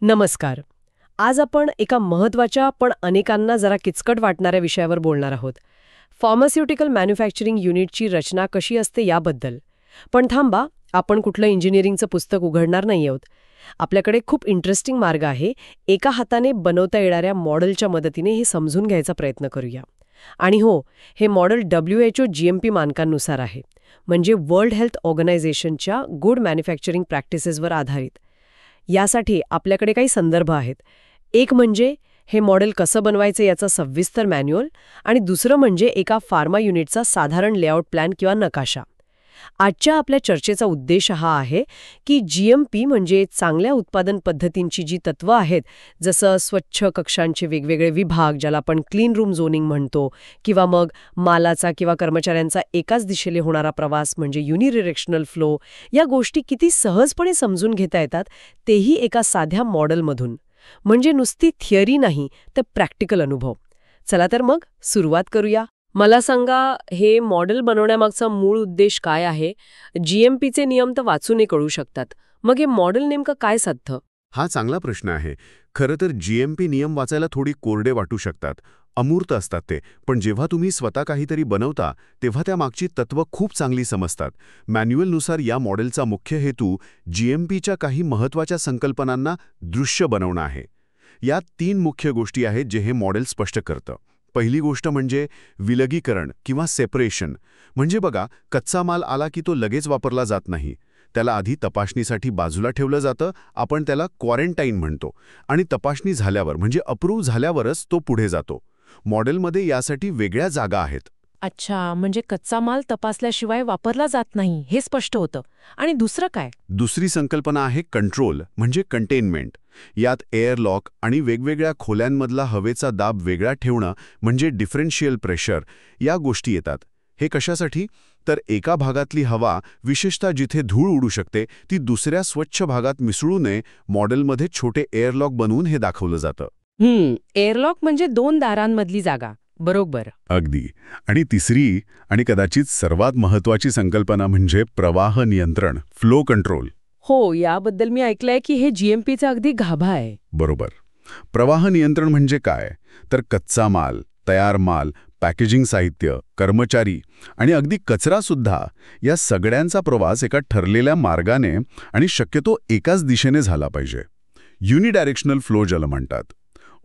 नमस्कार. आज आपण एका महत्त्वाच्या पण अनेकांना जरा किचकट वाटणाऱ्या विषयावर बोलणार आहोत. फार्मास्युटिकल मॅन्युफॅक्चरिंग युनिटची रचना कशी असते याबद्दल. पण थांबा, आपण कुठलं इंजिनिअरिंगचं पुस्तक उघडणार नाही आहोत. आपल्याकडे खूप इंटरेस्टिंग मार्ग आहे. एका हाताने बनवता येणाऱ्या मॉडेलच्या मदतीने हे समजून घ्यायचा प्रयत्न करूया. आणि हो, हे मॉडेल WHO GMP मानकांनुसार आहे, म्हणजे वर्ल्ड हेल्थ ऑर्गनायझेशनच्या गुड मॅन्युफॅक्चरिंग प्रॅक्टिसेसवर आधारित. यासाठी आपल्याकडे काही संदर्भ आहेत. एक म्हणजे हे मॉडेल कसं बनवायचं याचा सविस्तर मॅन्युअल, आणि दुसरं म्हणजे एका फार्मा युनिटचा साधारण लेआउट प्लॅन किंवा नकाशा. आजच्या आपल्या चर्चेचा उद्देश हा आहे की GMP म्हणजे चांगल्या उत्पादन पद्धतींची जी तत्त्वं आहेत, जसं स्वच्छ कक्षांचे वेगवेगळे विभाग, ज्याला आपण क्लीन रूम झोनिंग म्हणतो, किंवा मग मालाचा किंवा कर्मचाऱ्यांचा एकाच दिशेने होणारा प्रवास म्हणजे युनिडिरेक्शनल फ्लो, या गोष्टी किती सहजपणे समजून घेता येतात, तेही एका साध्या मॉडेलमधून. म्हणजे नुसती थिअरी नाही, तर प्रॅक्टिकल अनुभव. चला तर मग सुरुवात करूया. मला सांगा, हे मॉडेल बनवण्यामागचा मूळ उद्देश काय आहे? GMPचे नियम तर वाचूनही कळू शकतात. मग हे मॉडेल नेमकं काय साधतं? हा चांगला प्रश्न आहे. खरं तर GMP नियम वाचायला थोडी कोरडे वाटू शकतात, अमूर्त असतात ते. पण जेव्हा तुम्ही स्वतः काहीतरी बनवता तेव्हा त्यामागची तत्त्व खूप चांगली समजतात. मॅन्युअलनुसार या मॉडेलचा मुख्य हेतू GMPच्या काही महत्त्वाच्या संकल्पनांना दृश्य बनवणं आहे. यात 3 मुख्य गोष्टी आहेत जे हे मॉडेल स्पष्ट करतं. पहिली गोष्ट म्हणजे विलगीकरण किंवा सेपरेशन. म्हणजे बघा, कच्चा माल आला की तो लगेच वापरला जात नाही. त्याला आधी तपासणीसाठी बाजूला ठेवलं जातं, आपण त्याला क्वारंटाईन म्हणतो. आणि तपासणी झाल्यावर म्हणजे अप्रूव्ह झाल्यावरच तो पुढे जातो. मॉडेलमध्ये यासाठी वेगळ्या जागा आहेत. अच्छा, म्हणजे कच्चा माल तपासल्याशिवाय वापरला जात नाही हे स्पष्ट होतं. आणि दुसरं काय? दुसरी संकल्पना आहे कंट्रोल म्हणजे कंटेनमेंट. यात एअरलॉक आणि वेगवेगळ्या खोल्यांमधला हवेचा दाब वेगळा ठेवणं म्हणजे डिफरन्शियल प्रेशर, या गोष्टी येतात. हे कशासाठी? तर एका भागातली हवा, विशेषतः जिथे धूळ उडू शकते, ती दुसऱ्या स्वच्छ भागात मिसळू नये. मॉडेलमध्ये छोटे एअरलॉक बनवून हे दाखवलं जातं. एअरलॉक म्हणजे 2 दारांमधली जागा. बरोबर. अगदी. आणि तिसरी आणि कदाचित सर्वात महत्त्वाची संकल्पना म्हणजे प्रवाह नियंत्रण, फ्लो कंट्रोल. हो, याबद्दल मी ऐकलंय की हे GMPचा अगदी गाभा आहे. बरोबर. प्रवाह नियंत्रण म्हणजे काय? तर कच्चा माल, तयार माल, पॅकेजिंग साहित्य, कर्मचारी आणि अगदी कचरासुद्धा, या सगळ्यांचा प्रवास एका ठरलेल्या मार्गाने आणि शक्यतो एकाच दिशेने झाला पाहिजे. युनिडायरेक्शनल फ्लो ज्याला म्हणतात.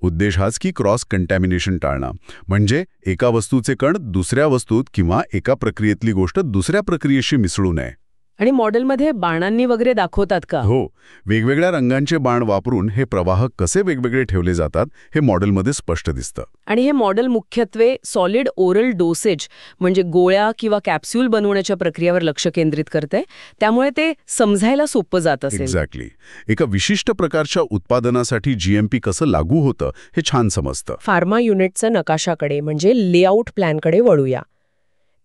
उद्देश हाच की क्रॉस कंटॅमिनेशन टाळणं, म्हणजे एका वस्तूचे कण दुसऱ्या वस्तूत किंवा एका प्रक्रियेतली गोष्ट दुसऱ्या प्रक्रियेशी मिसळू नये. आणि मॉडेलमध्ये बाणांनी वगैरे दाखवतात का? हो, वेगवेगळ्या रंगांचे बाण वापरून हे प्रवाह कसे वेगवेगळे ठेवले जातात हे मॉडेलमध्ये स्पष्ट दिसतं. आणि हे मॉडेल मुख्यत्वे सॉलिड ओरल डोसेज म्हणजे गोळ्या किंवा कॅप्सूल बनवण्याच्या प्रक्रियेवर लक्ष केंद्रित करते, त्यामुळे ते समजायला सोपं जात असेल. एक्झॅक्टली. एका विशिष्ट प्रकारच्या उत्पादनासाठी GMP कसं लागू होतं हे छान समजतं. फार्मा युनिटचं नकाशाकडे म्हणजे लेआउट प्लॅनकडे वळूया.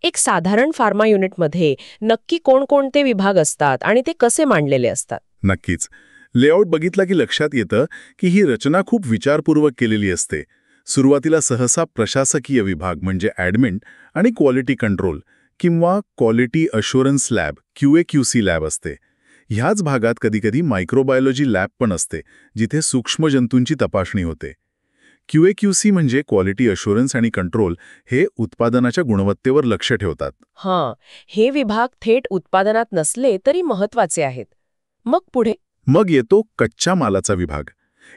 एक साधारण फार्मा युनिटमध्ये नक्की कोणकोणते विभाग असतात आणि ते कसे मांडलेले असतात? नक्कीच. लेआउट बघितला की लक्षात येतं की ही रचना खूप विचारपूर्वक केलेली असते. सुरुवातीला सहसा प्रशासकीय विभाग म्हणजे ॲडमिन आणि क्वालिटी कंट्रोल किंवा quality assurance lab QA/QC lab असते. ह्याच भागात कधीकधी मायक्रोबायोलॉजी लॅब पण असते, जिथे सूक्ष्म जंतूंची तपासणी होते. QA/QC म्हणजे क्वालिटी अश्युरन्स आणि कंट्रोल, हे उत्पादनाच्या गुणवत्तेवर लक्ष ठेवतात. हां, हे विभाग थेट उत्पादनात नसले तरी महत्त्वाचे आहेत. मग पुढे? मग येतो कच्च्या मालाचा विभाग.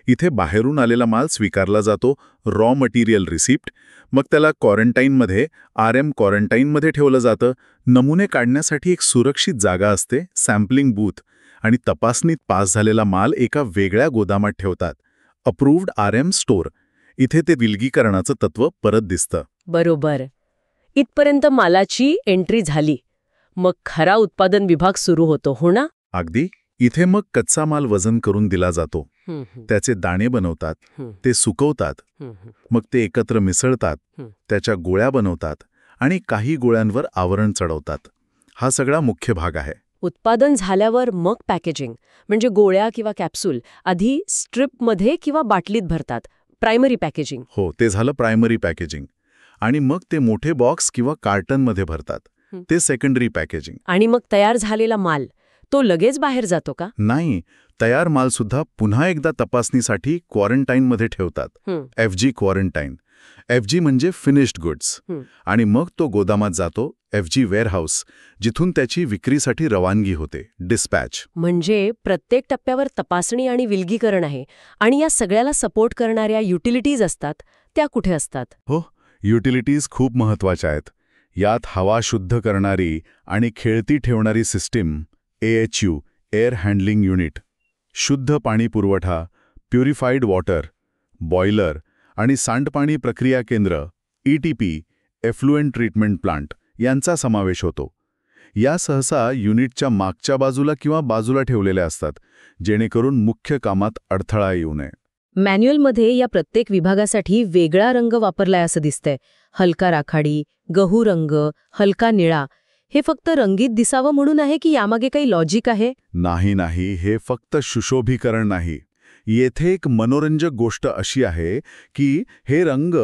इथे बाहेरून आलेला माल स्वीकारला जातो, रॉ मटेरियल रिसिप्ट. मग त्याला क्वारंटाईनमध्ये RM क्वारंटाईनमध्ये ठेवलं जातं. नमुने काढण्यासाठी एक सुरक्षित जागा असते, सॅम्पलिंग बूथ. आणि तपासणीत पास झालेला माल एका वेगळ्या गोदामात ठेवतात, अप्रूव्ड RM स्टोअर. इथे ते विलगीकरणाचं तत्त्व परत दिसतं. बरोबर. इथपर्यंत मालाची एंट्री झाली. मग खरा उत्पादन विभाग सुरू होतो, हो ना? अगदी. इथे मग कच्चा माल वजन करून दिला जातो. त्याचे दाणे बनवतात, ते सुकवतात, मग ते एकत्र मिसळतात, त्याच्या गोळ्या बनवतात आणि काही गोळ्यांवर आवरण चढवतात. हा सगळा मुख्य भाग आहे. उत्पादन झाल्यावर मग पॅकेजिंग म्हणजे गोळ्या किंवा कॅप्सूल आधी स्ट्रिपमध्ये किंवा बाटलीत भरतात, प्रायमरी पॅकेजिंग. हो, ते झालं प्रायमरी पॅकेजिंग. आणि मग ते मोठे बॉक्स किंवा कार्टनमध्ये भरतात, ते सेकंडरी पॅकेजिंग. आणि मग तयार झालेला माल तो लगेच बाहेर जातो का? नाही, तयार मालसुद्धा पुन्हा एकदा तपासणीसाठी क्वारंटाईनमध्ये ठेवतात. FG quarantine. FG म्हणजे फिनिश्ड गुड्स. आणि मग तो गोदामात जातो, FG वेअरहाऊस, जिथून त्याची विक्रीसाठी रवानगी होते, डिस्पॅच. म्हणजे प्रत्येक टप्प्यावर तपासणी आणि विलगीकरण आहे. आणि या सगळ्याला सपोर्ट करणाऱ्या युटिलिटीज असतात, त्या कुठे असतात? हो, युटिलिटीज खूप महत्वाच्या आहेत. यात हवा शुद्ध करणारी आणि खेळती ठेवणारी system, AHU, air handling unit, शुद्ध पाणी पुरवठा, प्युरिफाईड वॉटर, बॉयलर आणि सांडपाणी प्रक्रिया केंद्र, ETP, एफ्लुएंट ट्रीटमेंट प्लांट यांचा समावेश होतो. या सहसा युनिटच्या मागच्या बाजूला किंवा बाजूला ठेवलेल्या असतात, जेणेकरून मुख्य कामात अडथळा येऊ नये. मॅन्युअलमध्ये या प्रत्येक विभागासाठी वेगळा रंग वापरलाय असं दिसतंय. हलका राखाडी, गहू रंग, हलका निळा. हे फक्त रंगीत दिसावं म्हणून आहे की यामागे काही लॉजिक आहे? नाही, हे फक्त सुशोभीकरण नाही. येथे एक मनोरंजक गोष्ट अशी आहे की हे रंग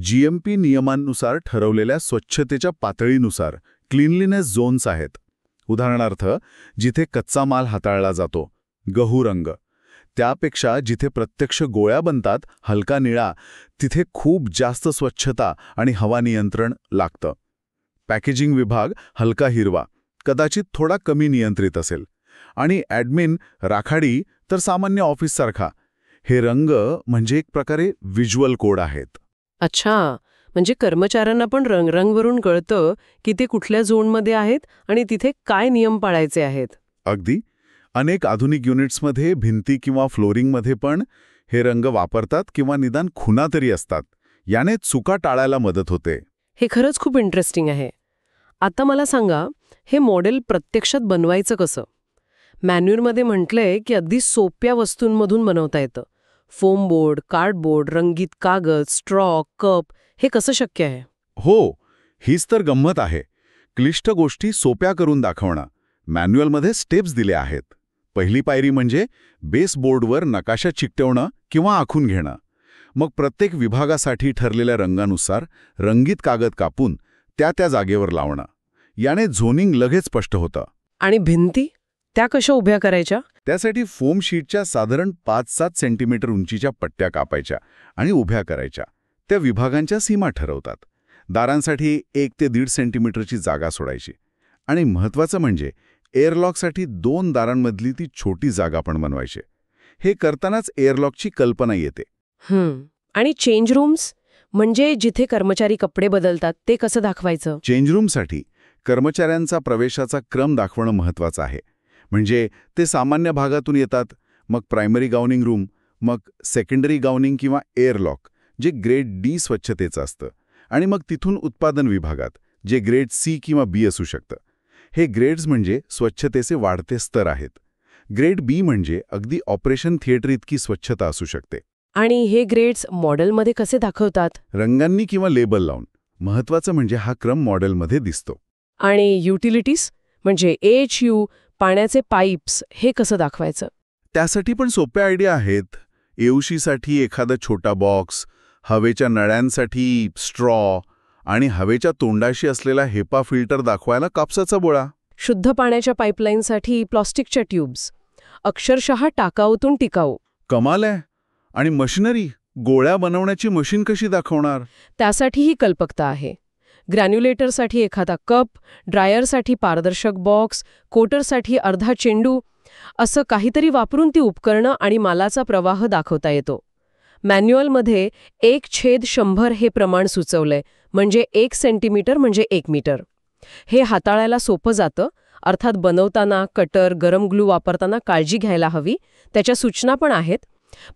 GMP नियमांनुसार ठरवलेल्या स्वच्छतेच्या पातळीनुसार क्लीनलीनेस झोन्स आहेत. उदाहरणार्थ, जिथे कच्चा माल हाताळला जातो, गहू रंग. त्यापेक्षा जिथे प्रत्यक्ष गोळ्या बनतात, हलका निळा, तिथे खूप जास्त स्वच्छता आणि हवा नियंत्रण लागतं. पॅकेजिंग विभाग हलका हिरवा, कदाचित थोडा कमी नियंत्रित असेल. आणि ॲडमिन राखाडी तर सामान्य ऑफिससारखा. हे रंग म्हणजे एक प्रकारे व्हिज्युअल कोड आहेत. अच्छा, म्हणजे कर्मचाऱ्यांना पण रंगवरून कळतं की ते कुठल्या झोनमध्ये आहेत आणि तिथे काय नियम पाळायचे आहेत. अगदी. अनेक आधुनिक युनिट्समध्ये भिंती किंवा फ्लोरिंगमध्ये पण हे रंग वापरतात किंवा निदान खुणा तरी असतात. याने चुका टाळायला मदत होते. हे खरंच खूप इंटरेस्टिंग आहे. आता मला सांगा, हे मॉडेल प्रत्यक्षात बनवायचं कसं? मॅन्युअलमध्ये म्हटलंय की अगदी सोप्या वस्तूंमधून बनवता येतं. फोम बोर्ड, कार्डबोर्ड, रंगीत कागद, स्ट्रॉ, कप. हे कसं शक्य आहे? हो, हीच तर गंमत आहे. क्लिष्ट गोष्टी सोप्या करून दाखवणं. मॅन्युअलमध्ये स्टेप्स दिले आहेत. पहिली पायरी म्हणजे बेसबोर्डवर नकाशा चिकटवणं किंवा आखून घेणं. मग प्रत्येक विभागासाठी ठरलेल्या रंगानुसार रंगीत कागद कापून त्या जागेवर लावणं. याने झोनिंग लगेच स्पष्ट होतं. आणि भिंती त्या कशा उभ्या करायच्या? त्यासाठी फोम शीटच्या साधारण 5-7 सेंटीमीटर उंचीच्या पट्ट्या कापायच्या आणि उभ्या करायच्या. त्या विभागांच्या सीमा ठरवतात. दारांसाठी 1 ते 1.5 सेंटीमीटरची जागा सोडायची. आणि महत्त्वाचं म्हणजे एअरलॉकसाठी 2 दारांमधली ती छोटी जागा पण बनवायची. हे करतानाच एअरलॉकची कल्पना येते. आणि चेंज रूम्स, म्हणजे जिथे कर्मचारी कपडे बदलतात, ते कसं दाखवायचं? चेंज रूमसाठी कर्मचाऱ्यांचा प्रवेशाचा क्रम दाखवणं महत्त्वाचं आहे. म्हणजे ते सामान्य भागातून येतात, मग प्रायमरी गाउनिंग रूम, मग सेकंडरी गाउनिंग किंवा एअरलॉक, जे ग्रेड D स्वच्छतेचं असतं, आणि मग तिथून उत्पादन विभागात, जे ग्रेड C किंवा B असू शकतं. हे ग्रेड्स म्हणजे स्वच्छतेचे वाढते स्तर आहेत. ग्रेड B म्हणजे अगदी ऑपरेशन थिएटर इतकी स्वच्छता असू शकते. आणि हे ग्रेड्स मॉडेलमध्ये कसे दाखवतात? रंगांनी किंवा लेबल लावून. महत्त्वाचं म्हणजे हा क्रम मॉडेलमध्ये दिसतो. आणि युटिलिटीज म्हणजे AHU, पाण्याचे पाईप्स, हे कसं दाखवायचं? त्यासाठी पण सोप्या आयडिया आहेत. AUCसाठी एखादा छोटा बॉक्स, हवेच्या नळ्यांसाठी स्ट्रॉ आणि हवेच्या तोंडाशी असलेला हेपा फिल्टर दाखवायला कापसाचा बोळा. शुद्ध पाण्याच्या पाईपलाईनसाठी प्लास्टिकच्या ट्यूब्स. अक्षरशः टाकाऊतून टिकाऊ. कमाल आहे. आणि मशिनरी, गोळ्या बनवण्याची मशीन कशी दाखवणार? त्यासाठीही कल्पकता आहे. ग्रॅन्युलेटरसाठी एखादा कप, ड्रायरसाठी पारदर्शक बॉक्स, कोटरसाठी अर्धा चेंडू, असं काहीतरी वापरून ती उपकरणं आणि मालाचा प्रवाह दाखवता येतो. मॅन्युअलमध्ये 1/100 हे प्रमाण सुचवलंय, म्हणजे 1 सेंटीमीटर म्हणजे 1 मीटर. हे हाताळायला सोपं जातं. अर्थात बनवताना कटर, गरम ग्लू वापरताना काळजी घ्यायला हवी. त्याच्या सूचना पण आहेत.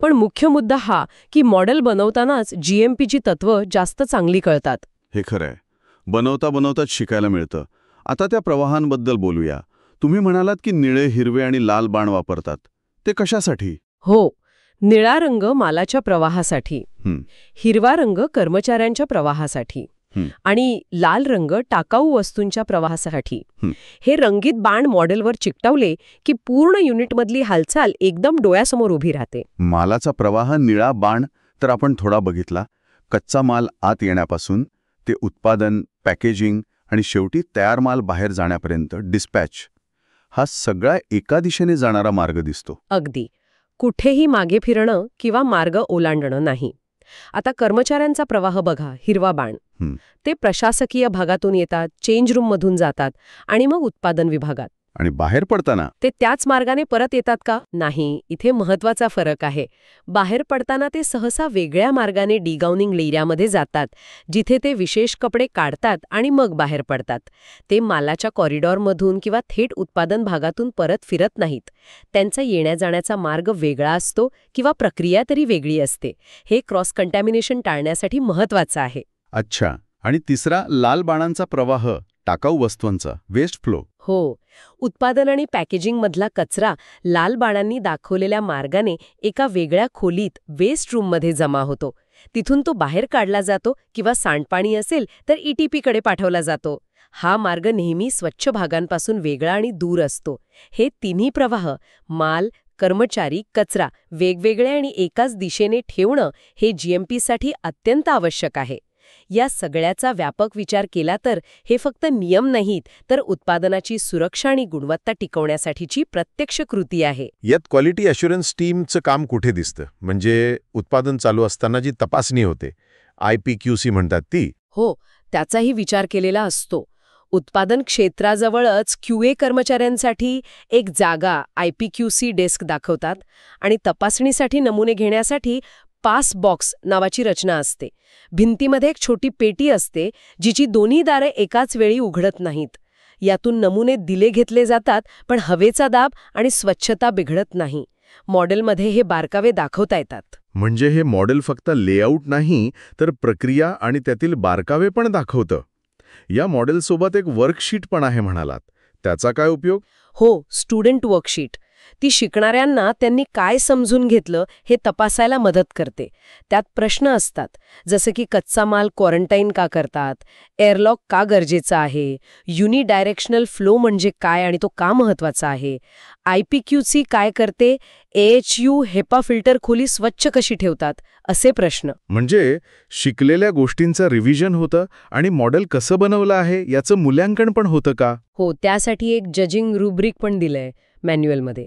पण मुख्य मुद्दा हा की मॉडेल बनवतानाच GMPची तत्त्वं जास्त चांगली कळतात. हे खरं आहे. बनवताच शिकायला मिळतं. आता त्या प्रवाहांबद्दल बोलूया. तुम्ही म्हणालात की निळे, हिरवे आणि लाल बाण वापरतात. ते कशासाठी? हो, निळा रंग मालाच्या प्रवाहासाठी, हिरवा रंग कर्मचाऱ्यांच्या प्रवाहासाठी आणि लाल रंग टाकाऊ वस्तूंच्या प्रवाहासाठी. हे रंगीत बाण मॉडेलवर चिकटवले की पूर्ण युनिटमधली हालचाल एकदम डोळ्यासमोर उभी राहते. मालाचा प्रवाह निळा बाण तर आपण थोडा बघितला. कच्चा माल आत येण्यापासून ते उत्पादन, पॅकेजिंग आणि शेवटी तयार माल बाहेर जाण्यापर्यंत डिस्पॅच. हा सगळा एका दिशेने जाणारा मार्ग दिसतो. अगदी. कुठेही मागे फिरणं किंवा मार्ग ओलांडणं नाही. आता कर्मचाऱ्यांचा प्रवाह बघा, हिरवा बाण. ते प्रशासकीय भागातून येतात, चेंज रूममधून जातात आणि मग उत्पादन विभागात. आणि बाहेर पडताना ते त्याच मार्गाने परत येतात का? नाही. इथे महत्वाचा फरक आहे. बाहेर पडताना ते सहसा वेगळ्या मार्गाने डिगाउनिंग एरियामध्ये जातात, जिथे ते विशेष कपडे काढतात आणि मग बाहेर पडतात. ते मालाच्या कॉरिडॉरमधून किंवा थेट उत्पादन भागातून परत फिरत नाहीत. त्यांचा येण्या-जाण्याचा मार्ग वेगळा असतो किंवा प्रक्रिया तरी वेगळी असते. हे क्रॉस कंटॅमिनेशन टाळण्यासाठी महत्वाचं आहे. अच्छा. आणि तिसरा लाल बाणांचा प्रवाह, टाकाऊ वस्तूंचा वेस्ट फ्लो. हो. उत्पादन आणि पॅकेजिंगमधला कचरा लाल बाणांनी दाखवलेल्या मार्गाने एका वेगळ्या खोलीत वेस्ट रूममध्ये जमा होतो. तिथून तो बाहेर काढला जातो किंवा सांडपाणी असेल तर ETPकडे पाठवला जातो. हा मार्ग नेहमी स्वच्छ भागांपासून वेगळा आणि दूर असतो. हे तिन्ही प्रवाह, माल, कर्मचारी, कचरा वेगवेगळे आणि एकाच दिशेने ठेवणं हे GMPसाठी अत्यंत आवश्यक आहे. या सगळ्याचा व्यापक विचार केला तर हे फक्त नियम नाहीत, तर उत्पादनाची सुरक्षा आणि गुणवत्ता टिकवण्यासाठीची प्रत्यक्ष कृती आहे. यात क्वालिटी अश्युरन्स टीमचं काम कुठे दिसतं? म्हणजे उत्पादन चालू असताना जी तपासणी होते, IPQC म्हणतात ती. हो, त्याचाही विचार केलेला असतो. उत्पादन क्षेत्राजवळच QA कर्मचाऱ्यांसाठी एक जागा IPQC डेस्क दाखवतात आणि तपासणीसाठी नमुने घेण्यासाठी पास बॉक्स नावाची रचना असते. भिंतीमध्ये एक छोटी पेटी असते, जिची दोन्ही दारे एकाच वेळी उघडत नाहीत. यातून नमुने दिले घेतले जातात, पण हवेचा दाब आणि स्वच्छता बिघडत नाही. मॉडेलमध्ये हे बारकावे दाखवता येतात. म्हणजे हे मॉडेल फक्त लेआउट नाही, तर प्रक्रिया आणि त्यातील बारकावे पण दाखवतं. या मॉडेलसोबत एक वर्कशीट पण आहे म्हणालात. त्याचा काय उपयोग? हो, स्टुडंट वर्कशीट. ती शिकणाऱ्यांना त्यांनी काय समजून घेतलं हे तपासायला मदत करते. त्यात प्रश्न असतात, जसं की कच्चा माल क्वारंटाईन का करतात, एअरलॉक का गरजेचा आहे, युनिडायरेक्शनल फ्लो म्हणजे काय आणि तो का महत्वाचा आहे, IPQC काय करते, AHU हेपा फिल्टर खोली स्वच्छ कशी ठेवतात, असे प्रश्न. म्हणजे शिकलेल्या गोष्टींचं रिव्हिजन होतं आणि मॉडेल कसं बनवलं आहे याचं मूल्यांकन पण होतं का? हो, त्यासाठी एक जजिंग रुब्रिक पण दिलंय मॅन्युअलमध्ये.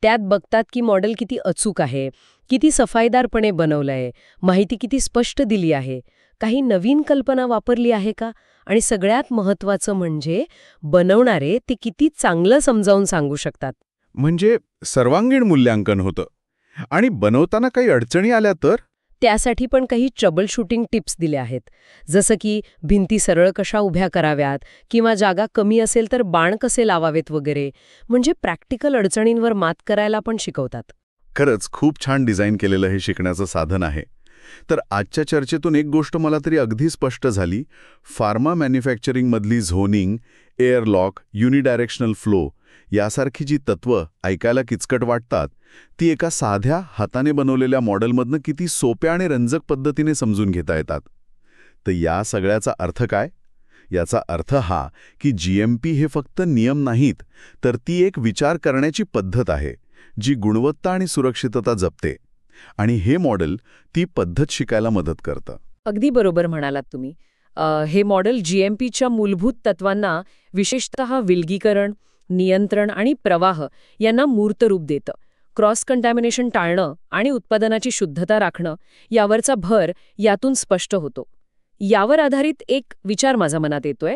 त्यात बघतात की मॉडेल किती अचूक आहे, किती सफाईदारपणे बनवलंय, माहिती किती स्पष्ट दिली आहे, काही नवीन कल्पना वापरली आहे का, आणि सगळ्यात महत्त्वाचं म्हणजे बनवणारे ते किती चांगलं समजावून सांगू शकतात. म्हणजे सर्वांगीण मूल्यांकन होतं. आणि बनवताना काही अडचणी आल्या तर? त्यासाठी पण काही ट्रबल शूटिंग टिप्स दिल्या आहेत, जसं की भिंती सरळ कशा उभ्या कराव्यात किंवा जागा कमी असेल तर बाण कसे लावावेत वगैरे. म्हणजे प्रॅक्टिकल अडचणींवर मात करायला पण शिकवतात. खरंच खूप छान डिझाईन केलेलं हे शिकण्याचं साधन आहे. तर आजच्या चर्चेतून एक गोष्ट मला तरी अगदी स्पष्ट झाली. Pharma मॅन्युफॅक्चरिंगमधली zoning, airlock, unidirectional flow यासारखी जी तत्वं ऐकायला किचकट वाटतात, ती एका साध्या हाताने बनवलेल्या मॉडेलमधनं किती सोप्या आणि रंजक पद्धतीने समजून घेता येतात. तर या सगळ्याचा अर्थ काय? याचा अर्थ हा की GMP हे फक्त नियम नाहीत, तर ती एक विचार करण्याची पद्धत आहे, जी गुणवत्ता आणि सुरक्षितता जपते. आणि हे मॉडेल ती पद्धत शिकायला मदत करतं. अगदी बरोबर म्हणालात तुम्ही. हे मॉडेल GMPच्या मूलभूत तत्वांना, विशेषतः विलगीकरण, नियंत्रण आणि प्रवाह यांना मूर्त रूप देतं. क्रॉस कंटॅमिनेशन टाळणं आणि उत्पादनाची शुद्धता राखणं यावरचा भर यातून स्पष्ट होतो. यावर आधारित एक विचार माझ्या मनात येतोय.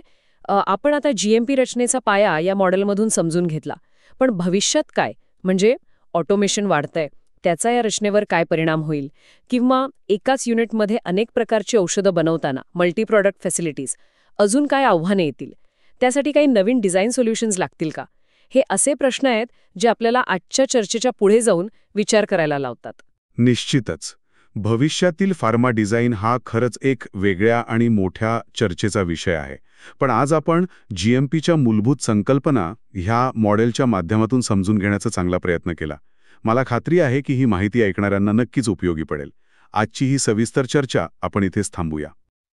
आपण आता GMP रचनेचा पाया या मॉडेलमधून समजून घेतला, पण भविष्यात काय? म्हणजे ऑटोमेशन वाढतंय, त्याचा या रचनेवर काय परिणाम होईल, किंवा एकाच युनिटमध्ये अनेक प्रकारची औषधं बनवताना मल्टी प्रॉडक्ट फॅसिलिटीज अजून काय आव्हाने येतील, त्यासाठी काही नवीन डिझाईन सोल्युशन्स लागतील का? हे असे प्रश्न आहेत जे आपल्याला आजच्या चर्चेच्या पुढे जाऊन विचार करायला लावतात. निश्चितच. भविष्यातील फार्मा डिझाईन हा खरंच एक वेगळ्या आणि मोठ्या चर्चेचा विषय आहे. पण आज आपण GMPच्या मूलभूत संकल्पना ह्या मॉडेलच्या माध्यमातून समजून घेण्याचा चांगला प्रयत्न केला. मला खात्री आहे की ही माहिती ऐकणाऱ्यांना नक्कीच उपयोगी पडेल. आजची ही सविस्तर चर्चा आपण इथेच थांबूया.